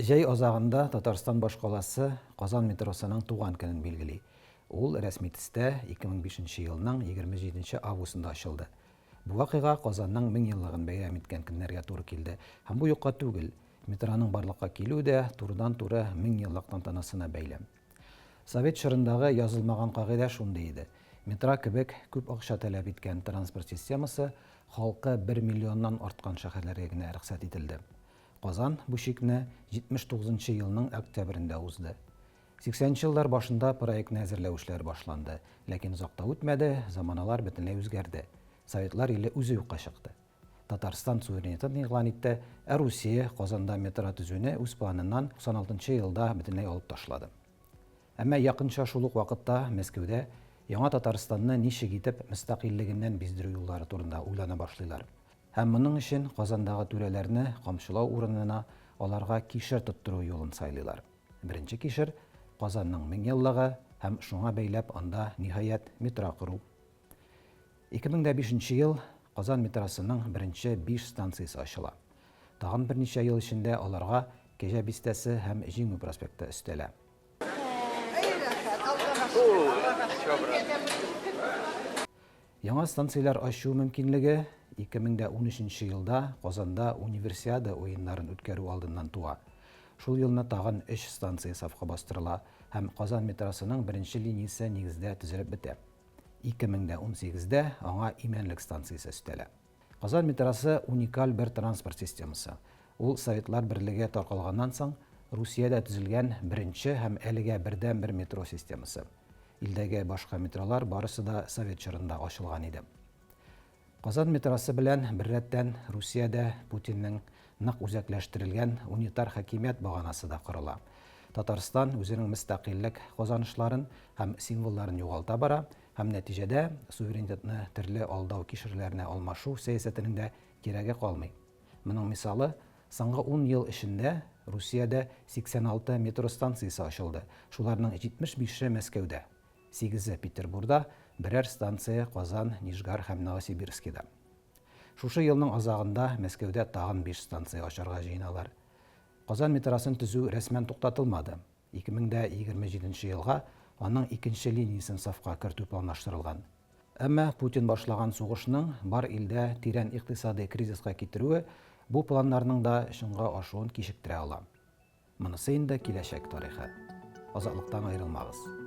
Жәй озағында Татарстан баш қаласы Қазан метросының туған күнін белгілей. Ол рәсми тістә 2005 елның 27 августында ашылды. Бұл вақиға Қазанның 1000 еллыгын бәйрәм иткән көннәргә туры килде. Һәм бу юкка түгел, метроның барлыкка килүе дә турыдан-туры 1000 еллык тантанасына бәйле. Совет чорындагы язылмаган кагыйдә шундый иде. Метро кебек күп акча таләп иткән транспорт системасы халкы 1 миллионнан арткан шәһәрләргә генә рөхсәт ителде. Казан бу шикне 79 елның октябрендә узды. 80 еллар башында проектны әзерләү эшләре башланды, ләкин озакта үтмәде, заманалар бөтенләй үзгәрде. Советлар иле үзе юкка чыкты. Татарстан суверенитетын игълан итте, ә Русия Казанда метро төзүне үз планыннан 96 елда бөтенләй алып ташлады. Әмма якынча шул ук вакытта Мәскәүдә яңа Татарстанны ничек итеп мөстәкыйльлегеннән биздерү юллары турында уйлана башлыйлар. Һәм моның өчен Казандагы түрәләрне камчылау урынына аларга кишер тоттыру юлын сайлыйлар. Беренче кишер Казанның 1000 еллыгы һәм шуңа бәйләп анда ниһаять метро кору. 2005 ел Казан метросының беренче 5 станциясе ачыла. Тагын берничә ел эчендә аларга Кәҗә бистәсе һәм Җиңү проспекты өстәлә. Яңа станциялар ачу мөмкинлеге 2013 елда Казанда универсиада уеннарын үткәрү алдыннан туа. Шул елны тагын 3 станция сафка бастырыла һәм Казан метросының беренче линиясе нигездә төзелеп бетә. 2018дә аңа Имәнлек станциясе өстәлә. Казан метросы уникаль бер транспорт системасы. Ул Советлар берлеге таркалганнан соң Русиядә төзелгән беренче һәм әлегә бердән-бер метро системасы. Илдәге башка метролар барысы да Совет чорында ачылган иде. Казан метросы белән бер рәттән Русиядә Путинның нык үзәкләштерелгән унитар хакимият баганасы да корыла. Татарстан үзенең мөстәкыйльлек казанышларын һәм символларын югалта бара һәм нәтиҗәдә суверенитетны төрле алдау кишерләренә алмашу сәясәтенең дә кирәге калмый. Моның мисалы, соңгы 10 ел эчендә Русиядә 86 метро станциясе ачылды. Шуларның 75-е Мәскәүдә, 8-е Петербургда, берәр станция Казан, Нижгар һәм Новосибирскида. Шушы елның азагында Мәскәүдә тагын 5 станция ачарга җыеналар. Казан метросын төзү рәсмән туктатылмады. 2027 елга аның икенче линиясын сафка кертү планлаштырылган. Әмма Путин башлаган сугышның бар илдә тирән икътисади кризиска китерүе бу планнарның да чынга ашуын кичектерә ала. Монысы инде киләчәк тарихы. Азатлыктан аерылмагыз.